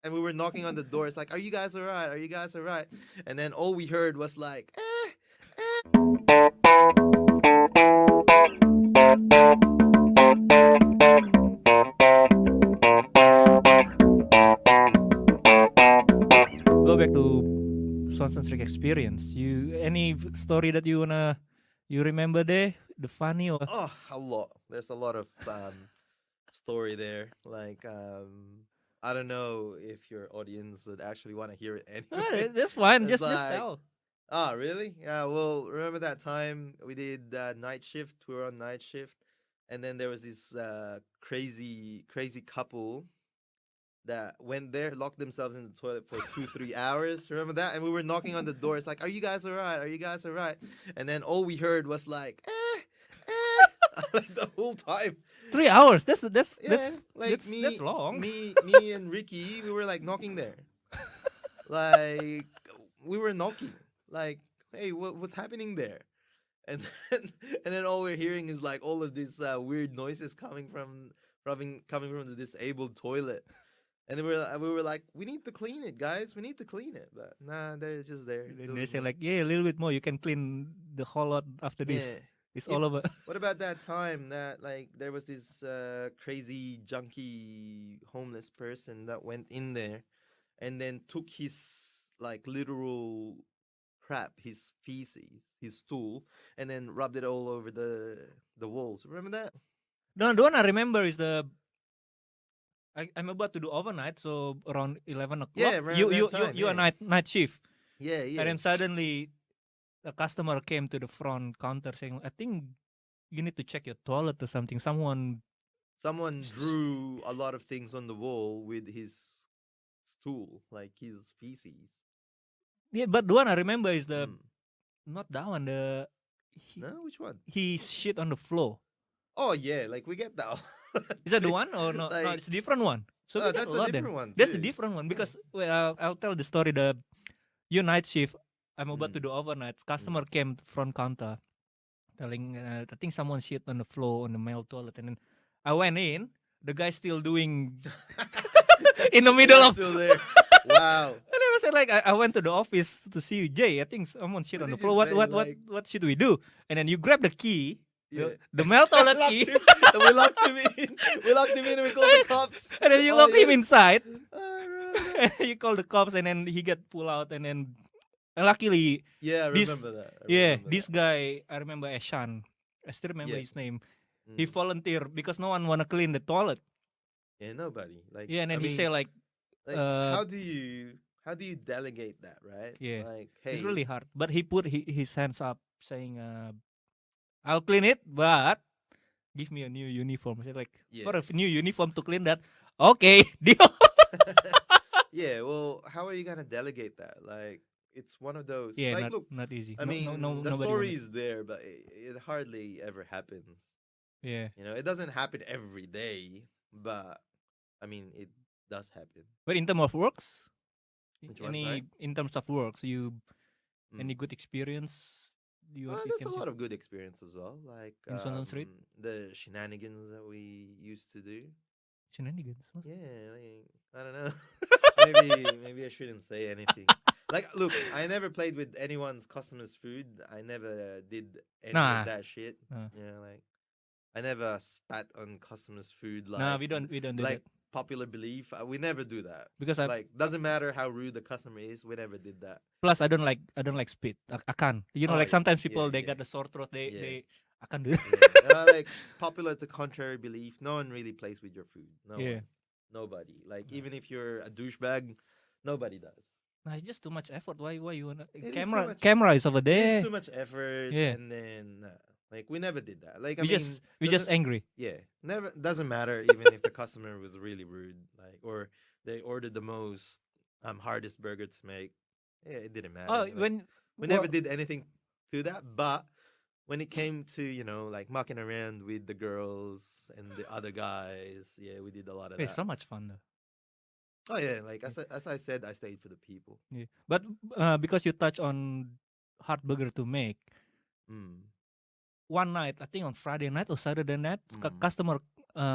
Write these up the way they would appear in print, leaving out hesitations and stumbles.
and we were knocking on the door. It's like, "Are you guys alright? Are you guys alright?" And then all we heard was like, Go back to Swanson Street experience. You any story that you remember there? The funny or "Oh, a lot." There's a lot of story there. Like, I don't know if your audience would actually want to hear it anyway. that's fine. It's Just like, tell. ah, really? Yeah. Well, remember that time we did night shift? We were on night shift, and then there was this crazy couple that went there, locked themselves in the toilet for 2 3 hours. Remember that? And we were knocking on the door. It's like, "Are you guys alright? Are you guys alright?" And then all we heard was like, like the whole time. 3 hours. Yeah, like That's long. me and Ricky, we were like knocking there. Like we were knocking. Like, "Hey, what's happening there?" And then and then all we're hearing is like all of these weird noises coming from the disabled toilet. And then we were like, "We need to clean it, guys. We need to clean it." But nah, they're just there Then they doing say it. like, yeah, a little bit more. You can clean the whole lot after Yeah. this. It's If all over. What about that time that like there was this crazy junkie homeless person that went in there and then took his like literal crap, his feces, his stool, and then rubbed it all over the walls. Remember that? The one I remember is I'm about to do overnight, so around 11 o'clock. Yeah, around that time. You a Yeah, night shift, yeah, and yeah. then suddenly a customer came to the front counter saying, "I think you need to check your toilet or something." Someone, Someone drew a lot of things on the wall with his stool, like his feces. yeah, but the one I remember is the Mm. not that one. He, No, which one? he shit on the floor. Oh yeah, like we get that. Is that the one or no? No, Like, it's a different one. So we oh, get a that's a lot then. different one That's the too. different one Yeah. because well, I'll tell the story. The your night shift. I'm about to Mm, do overnight. mm. Customer came to front counter telling, I think someone shit on the floor on the male toilet, and then I went in. The guy still doing in the The middle guy's of. still there. Wow. And I was like, I went to the office to see you, Jay. I think someone shit What on the did you floor. say? Like, What should we do? And then you grab the key, yeah. the male toilet Locked key, him. And we locked him in. We locked him in and we called the cops. and then you Oh lock him yes. inside. I remember that. And you call the cops, and then he get pulled out, and then luckily Yeah, I this remember that. I remember this that. guy I remember Eshan. I still remember Yeah. his name. He Mm. volunteered because no one wanna clean the toilet. Yeah, nobody. Like, Yeah, and I then he say mean, like, like, uh, how do you delegate that, right? yeah, Like, it's hey, really hard. But he put his hands up, saying, "I'll clean it, but give me a new uniform." I said like, yeah. for a new uniform to clean that, okay, deal. Yeah, well, how are you gonna delegate that? Like, it's one of those. Yeah, Like, look, not easy. I No, mean, the nobody story wanted. is there, but it hardly ever happens. Yeah, You know, it doesn't happen every day, but I mean, it does happen. but in terms of works, Which one, sorry? in terms of works, you Mm. any good experience you There's can a see lot of good experience as well, like in Swanson Street? the shenanigans that we used to do. Shenanigans. What? Yeah, like, I don't know. Maybe I shouldn't say anything. Like, look, I never played with anyone's customers' food. I never did any of Nah, that shit. nah, Yeah, like I never spat on customers' food nah. like We don't do like that popular belief. We never do that. because I Like, doesn't matter how rude the customer is. We never did that. plus I don't like spit. I can't. You know, Oh like yeah, sometimes yeah, people they yeah, got the sore throat. yeah, I can't do. yeah. Like popular to contrary belief. No one really plays with your food. No Yeah. one. Nobody. Like Nah. even if you're a douchebag, nobody does. Nah, it's just too much effort. Why you wanna It is too much. camera is over It is there. too much effort, Yeah. and then like we never did that. Like I mean, We just doesn't angry. yeah, never doesn't matter even if the customer was really rude, like or they ordered the most hardest burger to make. Yeah, it didn't matter. Oh, Like when we never well, did anything to that, but when it came to like mucking around with the girls and the other guys, yeah, we did a lot of it's that. so much fun though. Oh yeah, like Yeah. as I said, I stayed for the people. Yeah. But because you touch on hard burger to make, Mm, one night I think on Friday night or Saturday night, mm, customer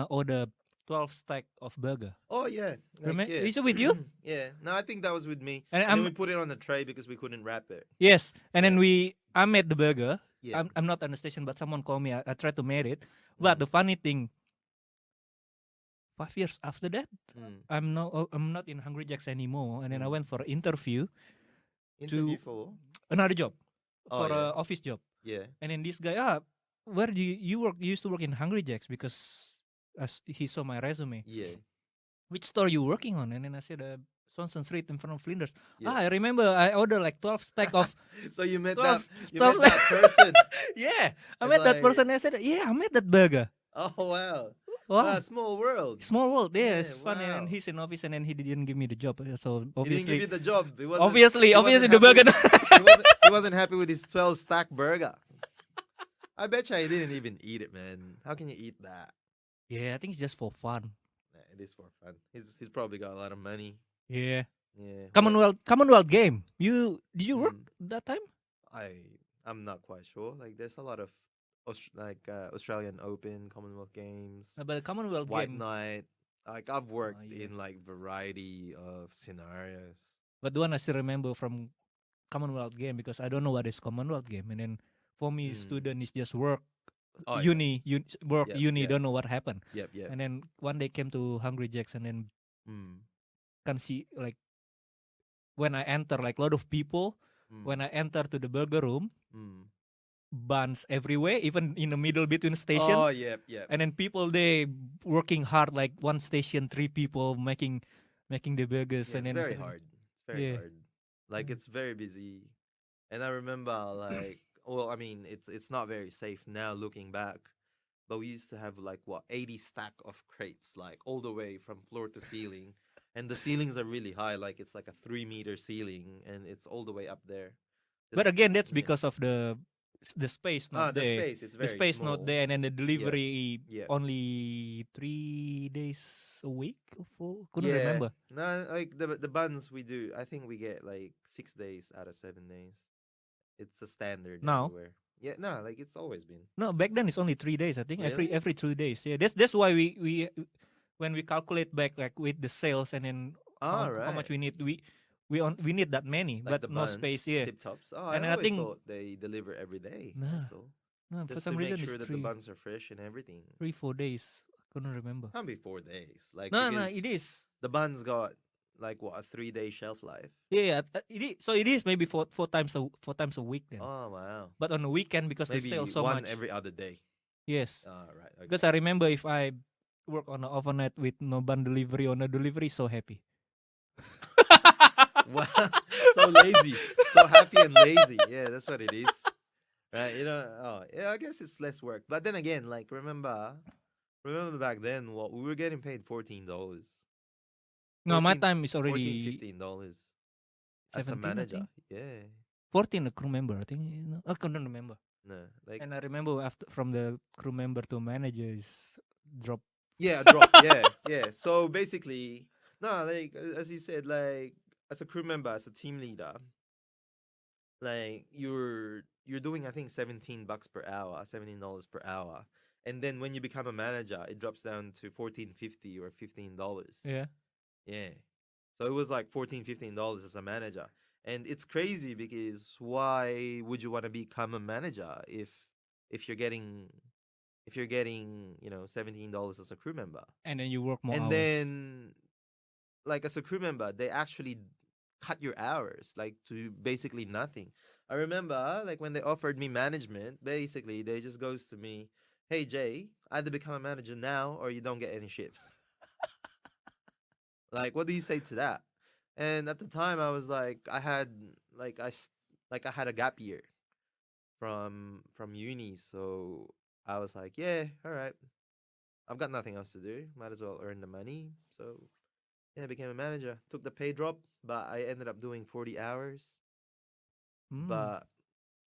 order 12 stack of burger. Oh yeah, like Remember? yeah, Is it with you? yeah. No, I think that was with me. And And then I'm we put it on the tray because we couldn't wrap it. yes. And then Yeah, I made the burger. yeah. I'm not on the station, but someone called me. I tried to make it. But Mm, the funny thing, 5 years after that, mm. I'm not in Hungry Jacks anymore. And then I Mm. went for an interview Interview to for? another job, Oh for yeah, a office job. yeah, And then this guy, where do you work? You used to work in Hungry Jacks because as he saw my resume. yeah, Which store you working on? And then I said, Swanson Street in front of Flinders. yeah. I remember I ordered like 12 stack of So you met 12, you 12 met that person. yeah, I It's met that like, person. I said, yeah, I met that burger. oh wow, Wow, wow, small world. small world. Yeah, Yeah, it's funny. And wow. he's in office, and then he didn't give me the job. So He didn't give obviously, you the job. obviously, He wasn't obviously, the happy. burger. He wasn't happy with his 12 stack burger. I bet you he didn't even eat it, man. How can you eat that? Yeah, I think it's just for fun. Nah, it is for fun. He's probably got a lot of money. Yeah, Yeah, but Commonwealth game. Did you work mm, that time? I I'm not quite sure. Like there's a lot of Australian Open, Commonwealth Games, But the Commonwealth White game. Knight. Like I've worked Yeah. in like variety of scenarios. But the one I still remember from Commonwealth game because I don't know what is Commonwealth game. And then for me, Mm. student is just work, Oh yeah. work, Yep. uni. Yep. Don't know what happened. Yep. Yep. And then one day came to Hungry Jacks, and then Mm. can see like when I enter like a lot of people. Mm. When I enter to the burger room, Mm. buns everywhere, even in the middle between station. Oh yep. Yep. And then people they working hard like one station, three people making the burgers, Yeah, and it's then very hard. It's very yeah. hard. Like Mm. it's very busy. And I remember like well, I mean it's not very safe now looking back. But we used to have like what 80 stack of crates, like all the way from floor to ceiling. And the ceilings are really high, like it's like a 3 meter ceiling and it's all the way up there. But Just again, that's yeah. because of the space not The there. space is The very space not small. there, and then the Yep. delivery Yep. only 3 days a week or four. Couldn't Yeah. remember. No, like the buns we do, I think we get like 6 days out of 7 days. It's a standard Now, everywhere. Yeah, no, like it's always been. no, back then it's only 3 days. I think Really? every 2 days. Yeah, that's why we when we calculate back like with the sales and then All how much right. we need we need that many, Like but the no space. buns, Yeah, tip tops. Oh, I and then I always think thought they deliver every day. nah, That's all. no, for Just to some make reason it's sure that the buns are fresh and everything. 3 4 days. Couldn't remember. Can't be 4 days. Like No, because it is. the buns got like what a 3 day shelf life. Yeah, it is. So it is maybe four times a week then. Oh wow. But on the weekend because they Maybe sell so one much. every other day. Yes, All right. because Okay. I remember if I work on the overnight with no bun delivery on a delivery, so happy. Wow. So lazy. So happy and lazy. Yeah, that's what it is. Right. You know. Oh yeah. I guess it's less work. But then again, like remember back then, what we were getting paid $14. No, my 14, time is 14 already $15 as a 17, I manager. think. Yeah. 14 a crew member, I think. I couldn't remember. No. Like And I remember after from the crew member to manager is drop. yeah, a drop. Yeah, yeah. So basically, no, like as you said, like as a crew member, as a team leader, like you're doing I think $17 per hour, $17 per hour. And then when you become a manager, it drops down to 14.50 or $15. Yeah. Yeah. So it was like $14, $15 as a manager. And it's crazy because why would you want to become a manager if you're getting $17 as a crew member? And then you work more And hours. then like as a crew member, they actually cut your hours like to basically nothing. I remember like when they offered me management, basically they just goes to me, "Hey Jay, either become a manager now or you don't get any shifts." Like, what do you say to that? And at the time, I was like, I had like I had a gap year from uni, so I was like, yeah, all right, I've got nothing else to do. Might as well earn the money. So yeah, I became a manager. Took the pay drop, but I ended up doing 40 hours. Mm. But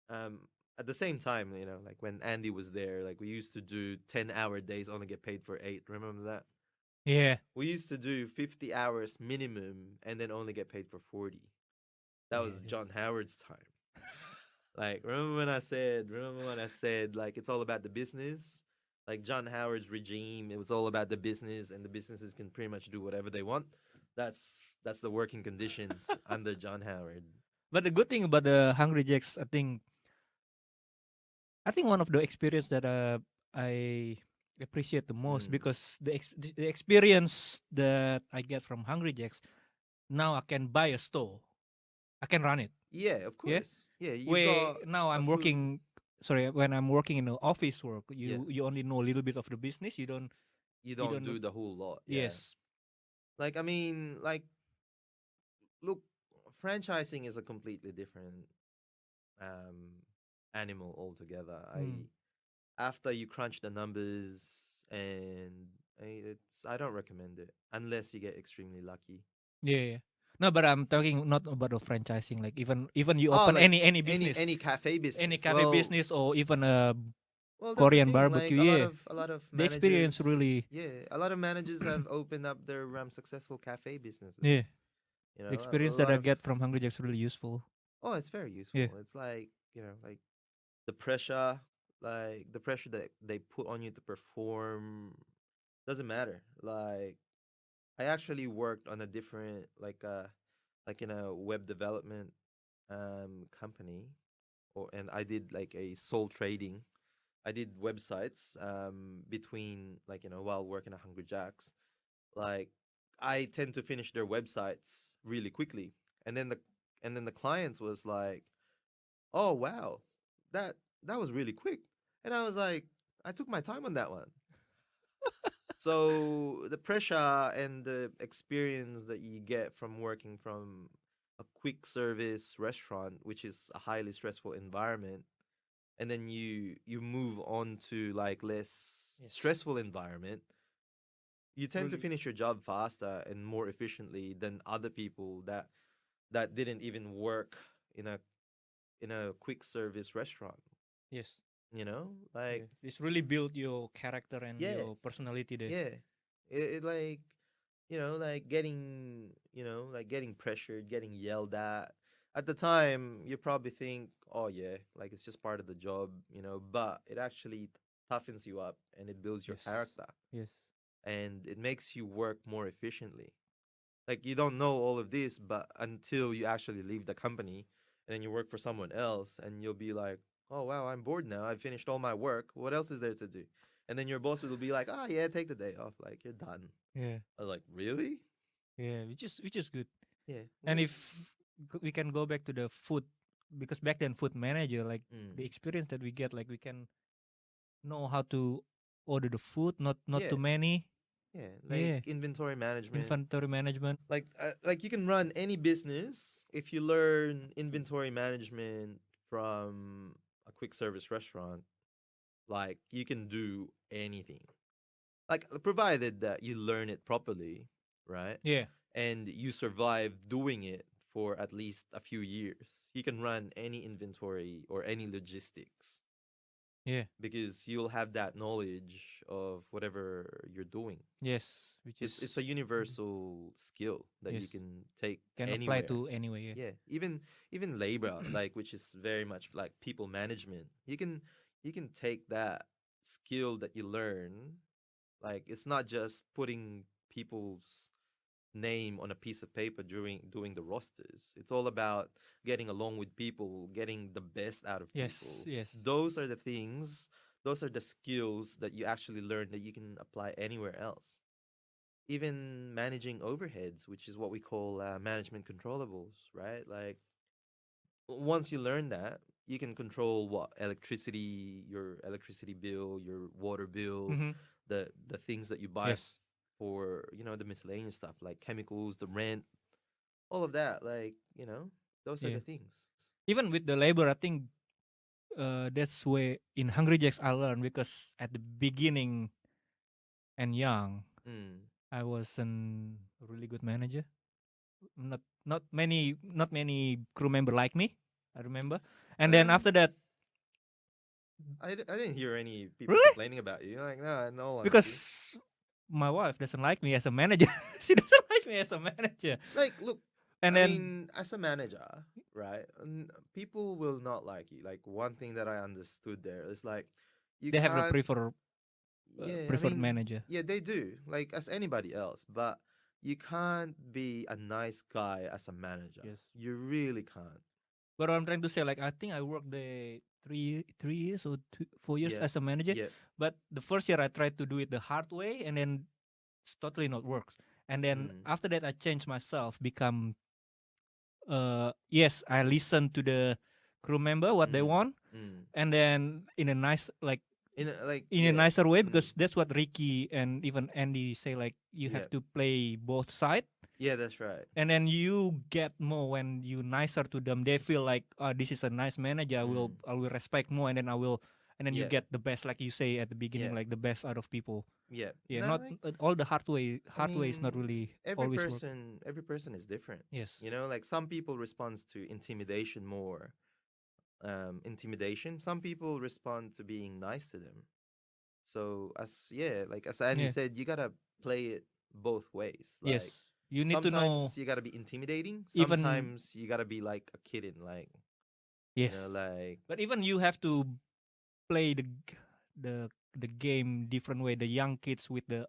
um, at the same time, like when Andy was there, like we used to do 10-hour days, only get paid for 8. Remember that? Yeah. We used to do 50 hours minimum and then only get paid for 40. That Yeah. was John Howard's time. Like, remember when I said like it's all about the business? Like John Howard's regime, it was all about the business, and the businesses can pretty much do whatever they want. That's the working conditions under John Howard. But the good thing about the Hungry Jacks, I think one of the experience that I appreciate the most, Mm. because the experience that I get from Hungry Jacks, now I can buy a store, I can run it. Yeah, of Yeah, course. Yeah, you where got now a I'm food. working. Sorry, when I'm working in the office work, Yeah, you only know a little bit of the business. you You don't don't know. do the whole lot. Yeah, Yes. like I mean, like look, franchising is a completely different um animal altogether. Mm. After you crunch the numbers, and I don't recommend it unless you get extremely lucky. Yeah, yeah. No, but I'm talking not about the franchising. Like even you Oh, open like any business, any cafe any business. cafe business, or even a Well, that's the Korean thing. Like barbecue. Yeah, a lot of the experience managers, really. yeah, a lot of managers have opened up their successful cafe Yeah, businesses. You the know, a experience that lot I of get from Hungry Jack's really useful. oh, it's very Yeah. useful. It's like like the pressure, like the pressure that they put on you to perform doesn't matter. Like I actually worked on a different like in a web development company, or and I did like a sole trading. I did websites between like while working at Hungry Jacks. Like I tend to finish their websites really quickly, and then the clients was like, "Oh wow, that that was really quick," and I was like, "I took my time on that one." So the pressure and the experience that you get from working from a quick service restaurant, which is a highly stressful environment, and then you move on to like less Yes. stressful environment, you tend to Really. finish your job faster and more efficiently than other people that didn't even work in a quick service restaurant. Yes. Like Yeah. It's really build your character and yeah, your personality there. yeah, it like like getting like getting pressured, getting yelled at the time. You probably think, oh yeah, like it's just part of the job, but it actually toughens you up and it builds your Yes. character, Yes. and it makes you work more efficiently. Like you don't know all of this, but until you actually leave the company and then you work for someone else, and you'll be like, oh wow, I'm bored now, I've finished all my work, what else is there to do? And then your boss will be like, oh yeah, take the day off, like you're done. Yeah. I was like, really? Yeah. Which is good. Yeah. And Well, if we can go back to the food, because back then food manager, like mm, the experience that we get, like we can know how to order the food, not yeah, too many. yeah, like Yeah. inventory management. Inventory management. Like you can run any business if you learn inventory management from a quick service restaurant. Like you can do anything. Like provided that you learn it properly, right? Yeah. And you survive doing it for at least a few years. You can run any inventory or any logistics Yeah. because you'll have that knowledge of whatever you're doing. Yes. Which It's a is really. universal skill that you Yes. can take Can apply anywhere. to anywhere. Yeah. Yeah, even labor, like which is very much like people management. You can take that skill that you learn. Like it's not just putting people's name on a piece of paper during doing the rosters. It's all about getting along with people, getting the best out of Yes. people. Yes. Those are the things, those are the skills that you actually learn that you can apply anywhere else. Even managing overheads, which is what we call management controllables, right? Like once you learn that, you can control what electricity, your electricity bill, your water bill, Mm-hmm. the things that you buy Yes. for the miscellaneous stuff like chemicals, the rent, all of that. Like those are Yeah. the things. Even with the labor, I think that's where in Hungry Jacks I learned, because at the beginning and young, Mm. I was an really good manager. Not many crew member like me. I remember, and then Um, after that, I didn't hear any people really, complaining about you. Like, no, in all honesty. because my wife doesn't like me as a manager. She doesn't like me as a manager, Like, look, and I then mean, as a manager, right? People will not like you. Like, one thing that I understood there is like, you they have to can't, prefer. Yeah, I preferred mean, manager. yeah, they do, like as anybody else, but you can't be a nice guy as a manager. Yes. You really can't. But I'm trying to say, like, I think I worked there 3 years or 4 years Yeah, as a manager. yeah, But the first year I tried to do it the hard way, and then it's totally not works. And then mm, after that, I changed myself, become yes, I listen to the crew member what they mm, want, mm. and then in a nice like Like, in a yeah, nicer way, mm, because that's what Ricky and even Andy say, like you yeah, have to play both side, yeah, that's right. and then you get more when you nicer to them. They feel like, this is a nice manager. Mm, I will respect more, and then I will, and then you yeah, get the best, like you say at the yeah, beginning, like the best out of people. yeah. Yeah, No, not like, all the hard way. I Hard way is not mean, really always work. every person is different. Yes. You know, like some people respond to intimidation more. Intimidation. Some people respond to being nice to them. So as yeah, like as Andy Yeah. said, you gotta play it both ways. Like Yes. You need to know sometimes you gotta be intimidating. even. Sometimes you gotta be like a kid in like Yes. like But even you have to play the game different way. The young kids with the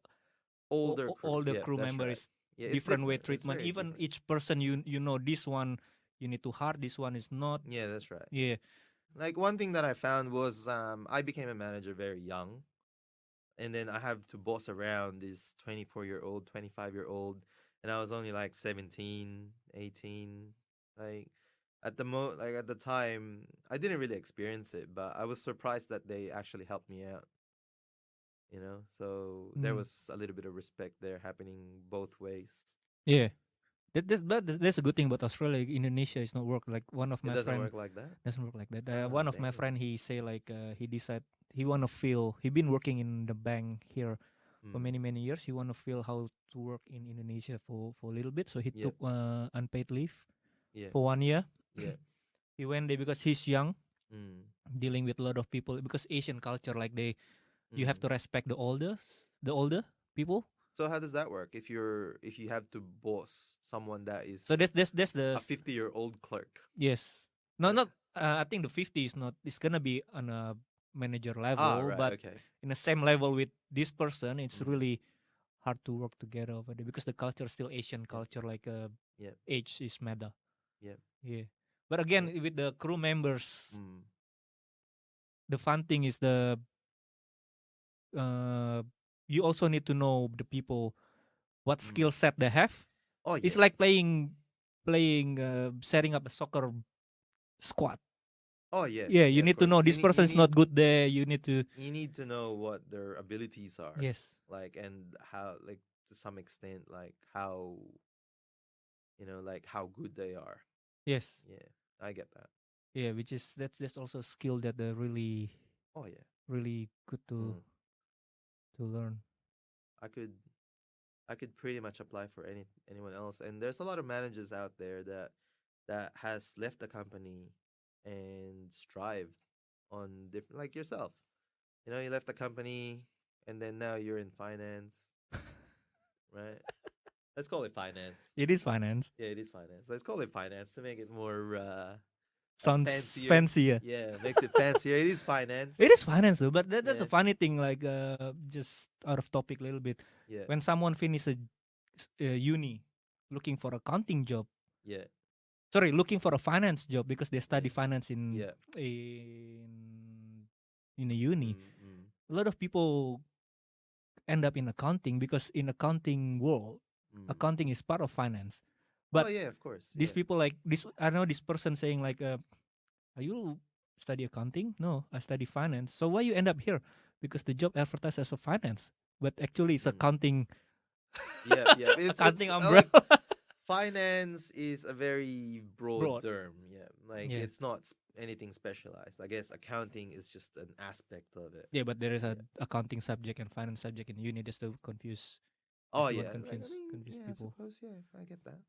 older crew. all the Yeah, crew that's member right. is Yeah, it's different way different. It's treatment. very Even different. each person, you know this one you need to hard, this one is not. Yeah, that's right. Yeah. Like one thing that I found was I became a manager very young, and then I have to boss around this 24-year-old, 25-year-old, and I was only like 17, 18. Like like at the time, I didn't really experience it, but I was surprised that they actually helped me out, you know? So there Mm. was a little bit of respect there happening both ways. Yeah. That's a good thing about Australia. Indonesia is not work. Like one of It my doesn't friend work like that. doesn't work like that. Ah, One of my dang. friend, he say like, he decide he wanna feel, he been working in the bank here for Mm. many years. He wanna feel how to work in Indonesia for a little bit. So he Yep. took unpaid leave Yeah. for 1 year. Yeah. He went there because he's young, Mm. dealing with a lot of people, because Asian culture, like you have Mm. to respect the older people. So how does that work? If you have to boss someone that So is that's a the 50-year-old clerk. yes. No, Like not. I think the 50 is not. It's gonna be on a manager ah, level, right, but okay. in the same level with this person, it's Mm. really hard to work together over there, because the culture is still Asian Yep. culture. Like Yep. age is matter. Yep. Yeah. But again, Yep. with the crew members, Mm. the fun thing is uh, you also need to know the people, what Mm. skill set they have. Oh It's yeah. like playing setting up a soccer squad. Oh yeah. Yeah, you Yeah, of need to know course. this person is not good there. You need to. You need to know what their abilities are. Yes. Like and how like to some extent like how like how good they are. Yes. Yeah. I get that. Yeah, which is that's also a skill that they're really Oh yeah. really good Mm. to learn. I could I could pretty much apply for anyone else. And there's a lot of managers out there that has left the company and strived on different like yourself. You know, you left the company and then now you're in finance, right? Let's call it finance. It is finance. Yeah, it is finance. Let's call it finance to make it more Sounds fancier. fancier. Yeah, makes it fancier. It is finance. It is finance though, but that's Yeah. the funny thing. Like just out of topic a little bit. Yeah. When someone finishes a uni, looking for accounting job, Yeah. sorry, looking for a finance job because they study Yeah. finance Yeah. in a uni. Mm, mm, A lot of people end up in accounting, because in accounting world, mm. accounting is part of finance. Oh But yeah, of course. these Yeah. people, like this, I know this person saying like, "Are you study accounting?" No, I study finance. So why you end up here? Because the job advertised as a finance, but actually it's Mm. accounting. Yeah, yeah. It's Accounting umbrella. like finance is a very broad Broad. term. Yeah, like Yeah. it's not anything specialized. I guess accounting is just an aspect of it. Yeah, but there is a Yeah. accounting subject and finance subject in uni, just to confuse. Oh Just to want yeah. Like I mean, confuse yeah. I people. suppose. Yeah, I get that.